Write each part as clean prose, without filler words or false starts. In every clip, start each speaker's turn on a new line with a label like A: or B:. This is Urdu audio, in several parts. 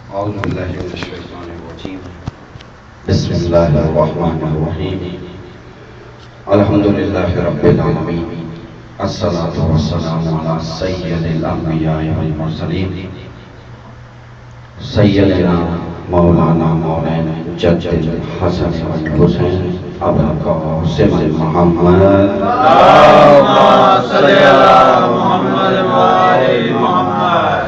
A: أعوذ بالله من الشيطان الرجيم بسم الله الرحمن الرحيم الحمد لله رب العالمين الصلاة والسلام على سيد الأنبياء والمرسلين سيدنا مولانا مولانا جد الحسن والحسين أبا القاسم محمد
B: اللهم صل على محمد وآل محمد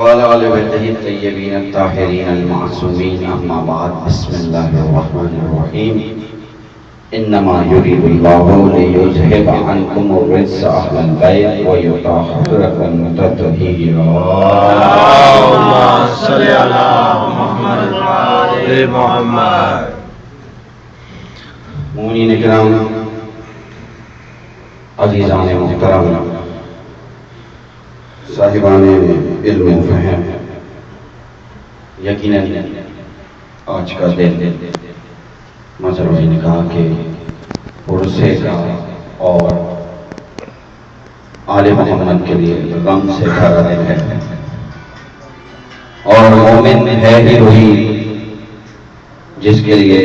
A: وعلى آل بیتہ الطیبین الطاہرین المعصومین اما بعد بسم اللہ الرحمن الرحیم انما یرید اللہ لیذہب عنکم الرجس اہل البیت ویطہرکم تطہیرا
B: اللهم صل على محمد وآل محمد
A: مومنین کرام عزیزان محترم صاحبان علم و فہم، یقیناً آج کا دن مذہب نکاح کے عرصے کا اور عالم محمد کے لیے غم سے بھرا دن ہے، اور مومن ہے ہی وہی جس کے لیے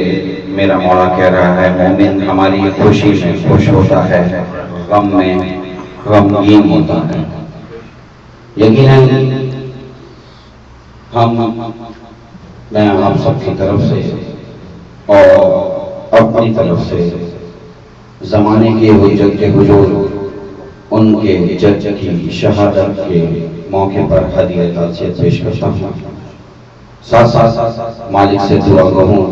A: میرا مولا کہہ رہا ہے مومن ہماری خوشی میں خوش ہوتا ہے، غم میں غمگین ہوتا ہے۔ یقیناً میں آپ سب کی طرف سے اور اپنی طرف سے زمانے کے حجت کے حضور ان کے جج کی شہادت کے موقع پر ہدیہ تعزیت پیش کرتا ہوں، ساتھ ساتھ مالک سے دعا کروں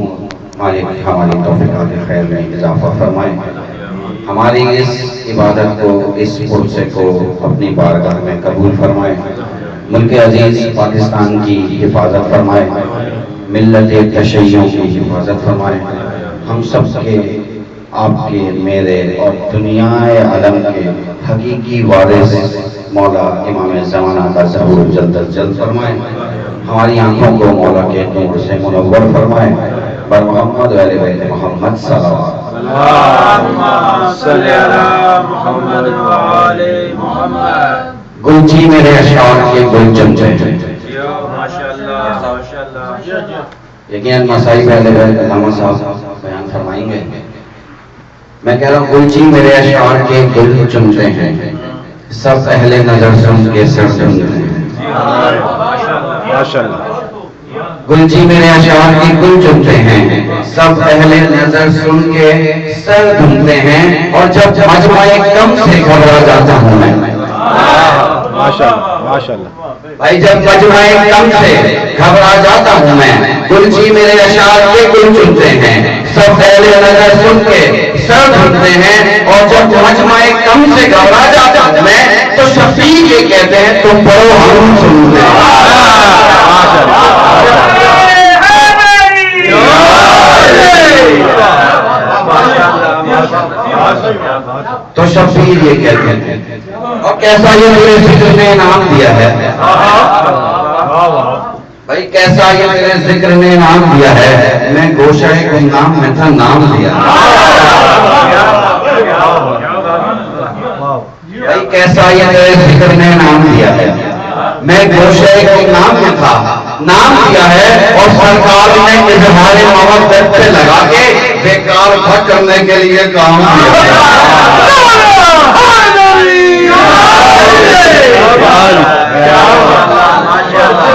A: مالک ہماری توفیقات خیر میں اضافہ فرمائے، ہماری اس عبادت کو اس عرصے کو اپنی بارگاہ میں قبول فرمائے، ملک عزیز پاکستان کی حفاظت فرمائے، ملت تشیع کی حفاظت فرمائے، ہم سب کے آپ کے میرے اور دنیا عالم کے حقیقی وارث مولا امام زمانہ کا ظہور جلد از جلد فرمائے، ہماری آنکھوں کو مولا کے نور سے منور فرمائے، بر محمد و آل بیت محمد صلی اللہ علیہ وسلم۔
B: اللهم صل على محمد وآل محمد۔
A: گلچی میرے اشعار کے گل چمچے ہیں،
B: ماشاءاللہ ماشاءاللہ۔
A: یقیناً مسائل اہل بیت علامہ صاحب بیان فرمائیں گے، میں کہہ رہا ہوں گلچی میرے اشعار کے گل چمچے ہیں، سب اہل نظر سن کے سر سنتے ہیں،
B: ماشاءاللہ۔
A: گلچی میرے اشعار کے گل چمچے ہیں، سب اہل نظر سن کے سر دھنتے ہیں، اور جب مجمع کم سے گھبرا جاتا ہوں میں،
B: ماشاءاللہ ماشاءاللہ۔
A: بھائی جب مجمع کم سے گھبرا جاتا ہوں میں، گلچی میرے اشعار کے گل چمچے ہیں، سب اہل نظر سن کے سر دھنتے ہیں، اور جب مجمع کم سے گھبرا جاتا ہوں میں تو شفیع یہ کہتے ہیں تم پڑھو ہم سنتے ہیں۔ تو شفیع یہ کہتے ہیں، اور کیسا یہ میرے ذکر نے انعام دیا ہے، بھائی کیسا یہ میرے ذکر نے انعام دیا ہے، میں گوشہ گمنام میں تھا نام دیا، بھائی کیسا یہ میرے ذکر نے انعام دیا ہے، میں گوشہ گمنام میں تھا نام دیا ہے، اور سرکار نے اظہار محبت پہ لگا کے بیکار تھا کرنے کے لیے کام کیا۔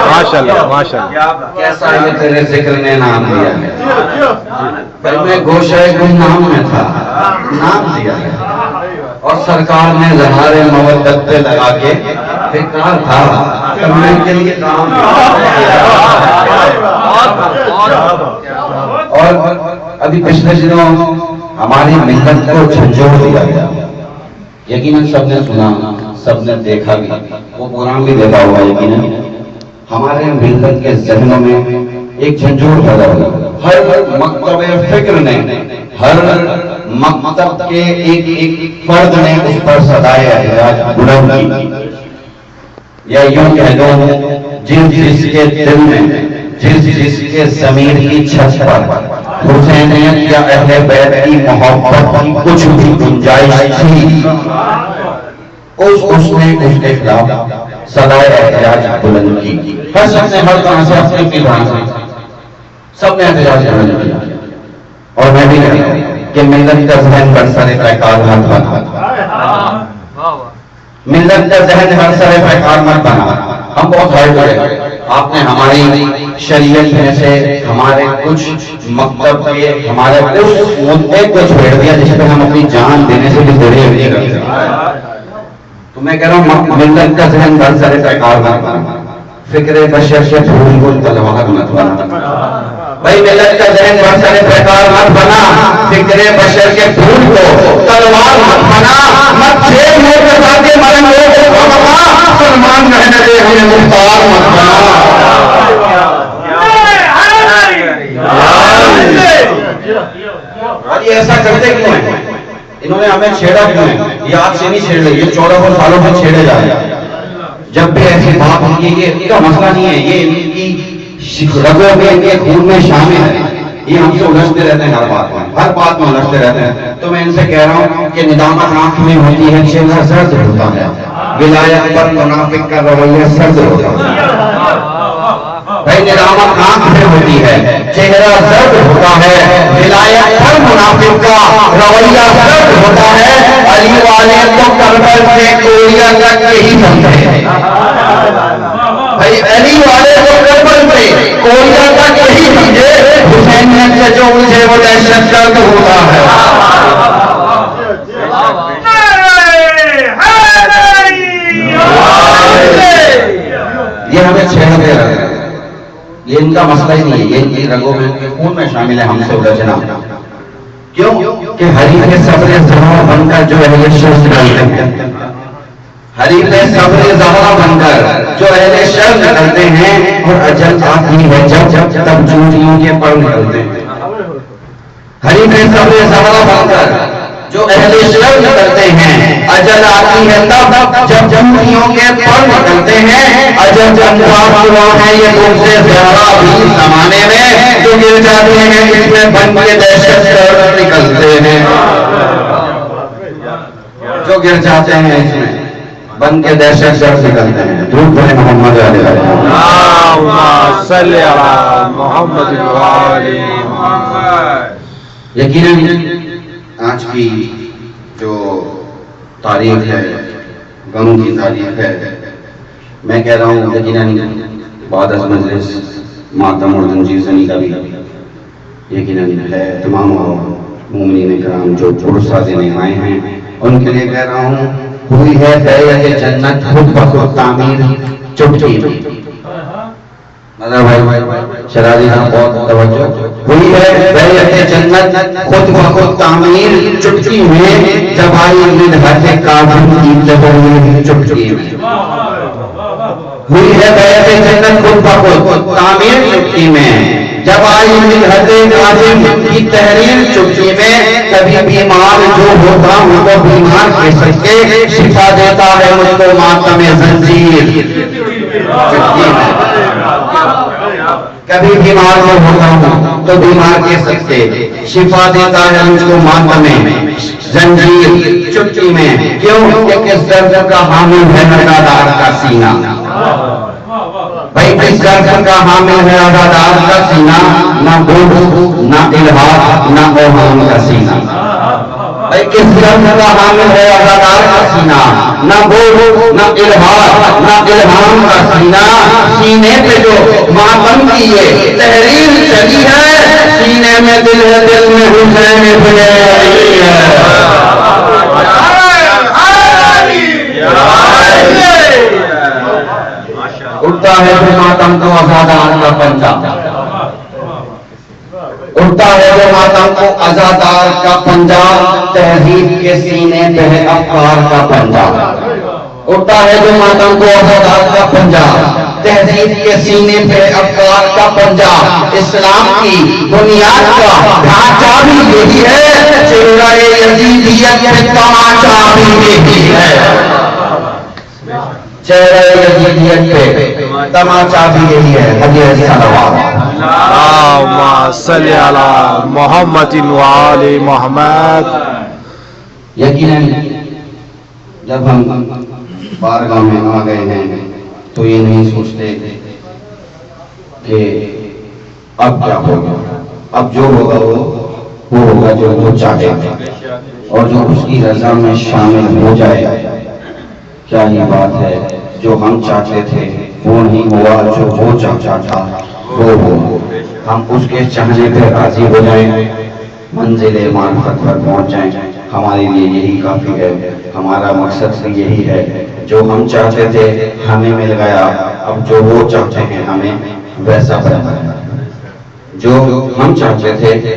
B: ماشاءاللہ ماشاءاللہ۔
A: کیسا یہ تیرے ذکر نے نام دیا ہے، بھائی میں گوشہ گمنام میں تھا نام دیا ہے، اور سرکار نے اظہار محبت پہ لگا کے بیکار تھا کرنے کے لیے کام کیا۔ اور ابھی پچھلے دنوں ہماری ملت کو جھنجھوڑ دیا گیا، یقیناً سب نے سنا سب نے دیکھا بھی، وہ پروگرام بھی دیکھا ہوگا، یقیناً ہمارے ملت کے ذہنوں میں ایک جھنجھوڑ پیدا ہوا، ہر مکتب فکر نے، ہر مکتب کے ایک فرد نے اس پر صدائے احتجاج بلند کی، یا یوں کہہ دو جس کے دل میں جس کے ضمیر کی چھت پر حسینیت یا اہل بیت کی محبت کی کچھ بھی گنجائش تھی، اس نے اس کے خلاف صدائے احتجاج بلند کی. ہر شخص نے ہر طرح سے اپنی اپنی بات سے سب نے احتجاج بلند کیا. اور میں بھی کہتا ہوں کہ ملت کا ذہن برسر پیکار مت بنا. ملت کا ذہن برسر پیکار مت بنا. ہم بہت ہائے بڑے. آپ نے ہماری شریعت میں سے ہمارے کچھ مکتب کے ہمارے کچھ مدعے کو چھوڑ دیا جس پہ ہم اپنی جان دینے سے بھی بڑے ہوئے کرتے ہیں. تو میں کہہ رہا ہوں ملت کا ذہن برسر پیکار مت بنا. فکر بشر سے بھول بھول تلوار مت بنا. بھائی ملت کا ذہن برسر پیکار مت بنا. فکر بشر کے بھول کو تلوار مت بنا. مت چھیڑ موڑ کے ساتھ مرن لوگ سلمان رہنے دے ہمیں مختار مت بنا. اور یہ ایسا کرتے کیوں ہیں؟ انہوں نے ہمیں چھیڑا کیوں ہے؟ یہ آپ سے نہیں چھیڑ رہے, یہ 1400 سالوں سے چھیڑے جا رہے ہیں. جب بھی ایسی بات ہوتی ہے, یہ ان کا مسئلہ نہیں ہے, یہ ان کی رگوں میں ان کے خون میں شامل ہے. یہ ہم سے الجھتے رہتے ہیں ہر بات میں الجھتے رہتے ہیں. تو میں ان سے کہہ رہا ہوں کہ ندامت آنکھ میں ہوتی ہے, چہرہ سرد ہوتا ہے. ولایت پر منافق کا رویہ سرد ہوتا ہے. بھائی ندامت آنکھ میں ہوتی ہے, چہرہ سرد ہوتا ہے. ولایت پر منافق کا رویہ سرد ہوتا ہے. علی والے تو کربل سے کوڑیاں تک یہی سمجھے. بھائی علی والے تو کربل سے کوڑیاں تک یہی سمجھے. حسینیت سے جو مجھے وہ دہشت گرد ہوتا ہے. یہ ہمیں چھیڑتے رہتے ہیں. یہ ان کا مسئلہ ہی نہیں ہے, یہ ان کی رگوں میں, ان کے خون میں شامل ہے ہم سے الجھنا. کیوں کہ حریف صبر زہرا بن کر جو اہل شر نکلتے ہیں, حریف صبر زہرا بن کر جو اہل شر نکلتے ہیں, اور اجل آتی ہے جب تب چوٹیوں کے پر نکلتے ہیں. حریف صبر زہرا بن کر جو اہل شر نکلتے ہیں, اجل آتی ہے تب جب چوٹیوں کے پر نکلتے ہیں. اجل انوار ہوا ہے یہ تم سے زہرا بھی زمانے میں, جو گر جاتے ہیں اس میں بن کے دہشت گرد نکلتے ہیں. جو گر جاتے ہیں اس میں بن کے دہشت گرد نکلتے ہیں. درود پڑھیں محمد علیہ
B: اللہم صلی علی محمد وعلی محمد.
A: یقیناً آج کی جو تاریخ ہے غم کی تاریخ ہے. میں کہہ رہا ہوں یقیناً بعد از مجلس ماتم اور زنجیر زنی کا بھی یقیناً ہے. تمام مومنین کرام جو پرسہ دینے آئے ہیں ان کے لیے کہہ رہا ہوں, ہوئی ہے بیعت جنت خود بخود تعمیر چٹکی میں. مدر بھائی شرازی صاحب بہت توجہ. ہوئی ہے بیعت جنت خود بخود تعمیر چٹکی میں, جب آئی مدحت کاظم کی تحریر چٹکی میں. ہوئی ہے بیعت جنت خود بخود تعمیر چٹکی میں, جب آئی مدحت کاظم کی تحریر چٹکی میں. کبھی بیمار جو ہوتا ہوں تو بیمار کے سکے, شفا دیتا ہے مجھ کو ماتم زنجیر چٹکی میں. کبھی بیمار جو ہوتا ہوں تو بیمار کے سکے, شفا دیتا ہے مجھ کو ماتم زنجیر چٹکی میں. کیوں کہ کس درد کا حامل ہے عزادار کا سینہ. بھائی کس درد کا حامل ہے عزادار کا سینہ, نہ بوجھ نہ الہام نہ اوہام کا سینہ. بھائی کس درد کا حامل ہے عزادار کا سینہ, نہ بوجھ نہ الہام نہ الہام کا سینہ. سینے پہ جو ماتم کی یہ تحریر چلی ہے, سینے میں دل ہے, دل میں حسین بن علی ہے. اٹھتا ہے جو ماتم کو عزادار کا پنجہ, اٹھتا ہے جو ماتم کو عزادار کا پنجہ, تہذیب کے سینے پہ ہے افکار کا پنجہ. اٹھتا ہے جو ماتم کو عزادار کا پنجہ, تہذیب کے سینے پہ افکار کا پنجہ. اسلام کی بنیاد کا ڈھانچہ بھی یہی ہے, چہرہ یزیدیت پہ تماشا بھی یہی ہے. چہرہ یزیدیت پہ تماشا بھی یہی ہے. حدیث صلوات
B: اللہم صلی علی محمد وعلی محمد.
A: یقیناً جب ہم بارگاہ میں آ گئے ہیں تو یہ نہیں سوچتے کہ اب کیا ہوگا، اب جو ہوگا وہ ہوگا جو وہ چاہے اور جو اس کی رضا میں شامل ہو جائے۔ کیا یہ بات ہے، جو ہم چاہتے تھے وہ نہیں ہوا، جو وہ چاہتا تھا وہ ہو۔ ہم اس کے چاہنے پہ راضی ہو جائیں، منزل معرفت پر پہنچ جائیں، ہمارے لیے یہی کافی ہے۔ ہمارا مقصد یہی ہے، جو ہم چاہتے تھے ہمیں مل گیا، اب جو وہ چاہتے ہیں ہمیں ویسا بنا ہے۔ جو ہم چاہتے تھے،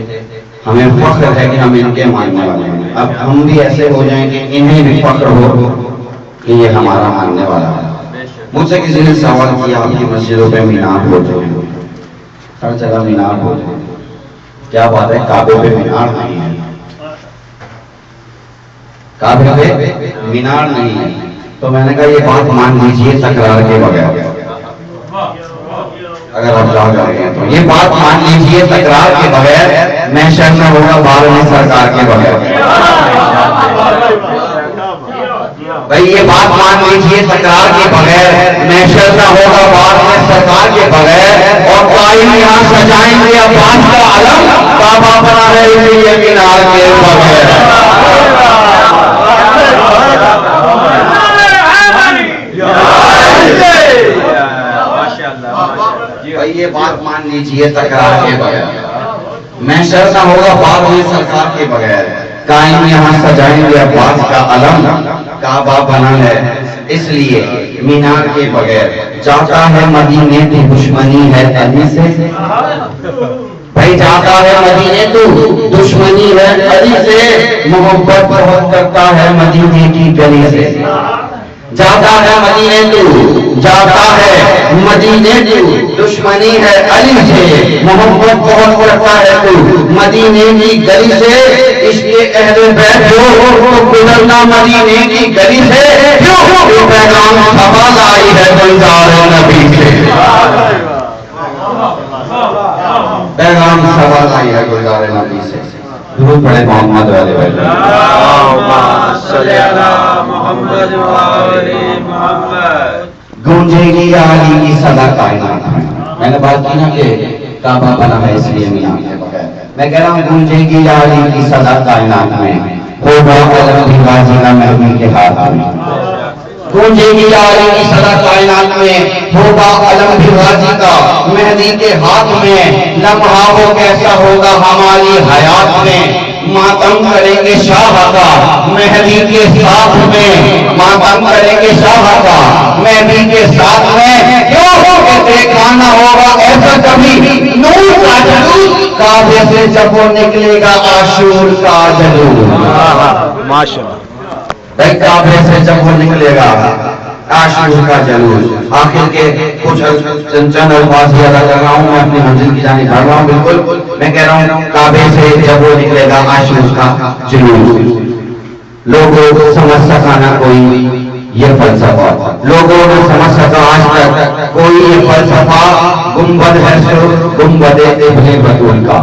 A: ہمیں فخر ہے کہ ہم ان کے ماننے والے ہیں، اب ہم بھی ایسے ہو جائیں کہ انہیں بھی فخر ہو کہ یہ ہمارا ماننے والا ہے۔ مجھ سے کسی نے سوال کیا آپ کی مسجدوں پہ مینار ہوتے ہیں، ہر جگہ مینار ہوتے ہیں، کیا بات ہے کعبے پہ مینار نہیں ہے؟ کعبے پہ مینار نہیں ہے تو میں نے کہا یہ بات مان لیجیے تکرار کے بغیر، اگر آپ جا رہے ہیں تو یہ بات مان لیجیے تکرار کے بغیر، میں شرم میں ہوگا بار میں سرکار کے بغیر۔ بھائی یہ بات مان لیجیے تکرار کے بغیر، میں شرم میں ہوگا بار میں سرکار کے بغیر، اور قائم یہاں سجائیں گے عباس کا علم، کعبہ بنا ہے یہ مینار کے بغیر۔ یہ بات مان لیجیے تکرار کے بغیر، میں شرط نہ ہوگا بار میں سرکار کے بغیر، قائم یہاں سجائیں گے عباس کا علم، کعبہ بنا ہے اس لیے مینار کے بغیر۔ جاتا ہے مدینے کی دشمنی ہے علی سے، بھائی جاتا ہے مدینے تو دشمنی ہے علی سے، محبت بہت کرتا ہے مدینے کی گلی سے۔ جاتا ہے مدینے تو، جاتا ہے مدینے تو، دشمنی ہے علی سے، محبت بہت کرتا ہے تو مدینے کی گلی سے۔ اس کے اہل بیت جو گزرنا مدینے کی گلی سے، کیوں پیغام سوال آئی ہے گلزار نبی سے، پیغام سوال آئی ہے گلزار نبی سے۔ درود پڑھے محمد والے
B: اللہم صلی علی محمد وآل محمد۔
A: گونجے گی علی کی صدا کائنات میں، میں نے بات کی نا کہ کعبہ بنا ہے اس لیے میاں کے بغیر، میں کہہ رہا ہوں گونجے گی علی کی صدا کائنات میں، ہوگا علم بھی غازی کا مہدی کے ہاتھ میں۔ گونجے گی علی کی صدا کائنات میں، ہوگا علم بھی غازی کا مہدی کے ہاتھ میں۔ لمحہ وہ کیسا ہوگا ہماری حیات میں، ماتم کریں گے شاہ کا مہدی کے ساتھ میں، ماتم کریں گے شاہ کا مہدی کے ساتھ میں۔ کیوں کہ دیکھا نہ ہوگا ایسا کبھی نور کا جلوس، کعبے سے جب وہ نکلے گا عاشور کا جلوس،
B: ماشاءاللہ
A: بھائی کعبے سے جب وہ نکلے گا عاشور کا جلوس۔ آخر کے کچھ چند الفاظ ادا کر رہا ہوں، میں اپنی منزل کی جانب بڑھ رہا ہوں، بالکل میں کہہ رہا ہوں کعبے سے جب وہ نکلے گا عاشور کا جلوس۔ لوگوں سمجھ سکا نہ کوئی یہ فلسفہ، لوگوں نے سمجھ سکا آج تک کوئی یہ فلسفہ، گنبد ہے صرف گنبد ابن بطول کا،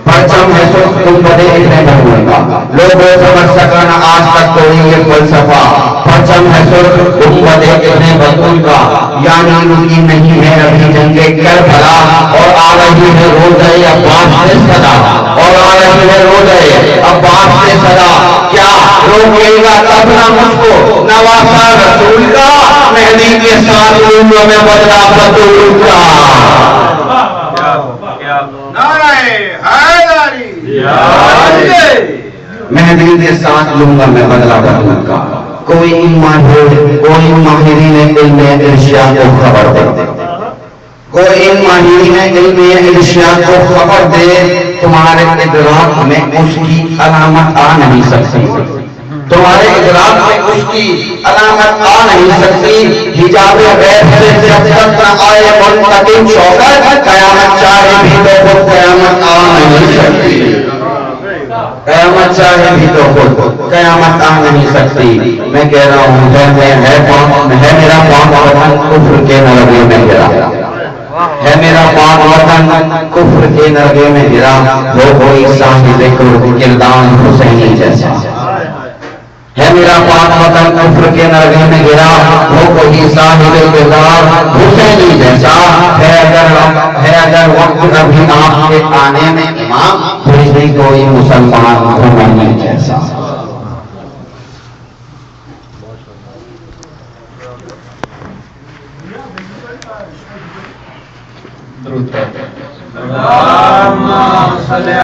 A: پرچم ہے صرف گنبد ابن بطول کا، لوگوں سمجھ سکا نہ آج تک کوئی یہ فلسفہ، پرچم ہے صرف گنبد ابن بطول کا۔ یعنی رکی نہیں ہے ابھی جنگ کربلا، اور آ رہی ہے روزہ عباس سے صدا، اور آ رہی ہے روزہ عباس سے صدا۔ کیا روکے گا تب نہ مجھ کو نواسا رسول کا، مہدی کے ساتھ لوگوں میں بدلا بطول کا۔ مہدی کے ساتھ لوں گا میں بدلا بطول کا۔ کوئی ماہرین علم ارشاد کو خبر دے، کوئی ماہرین علم ارشاد کو خبر دے، تمہارے ادراک میں اس کی علامت آ نہیں سکتی، تمہارے ادراک میں اس کی علامت آ نہیں سکتی۔ حجاب غیب سے جب تک نہ آئے منتقم شوکت، قیامت چاہے بھی تو خود قیامت آ نہیں سکتی، قیامت چاہے بھی تو خود قیامت آ نہیں سکتی۔ میں کہہ رہا ہوں ہے میرا پاک وطن کفر کے نرغے میں گرا، ہے میرا پاک وطن کفر کے نرغے میں گرا، وہ کوئی صاحب کردان حسینی جیسا، ہے میرا پاک وطن کفر کے نرغے میں گرا، وہ کوئی صاحب کردار حسینی جیسا ہے اگر وقت ابھی آپ کے آنے میں امام، پھر بھی کوئی مسلمان عمر جیسا۔
B: اللہم صلی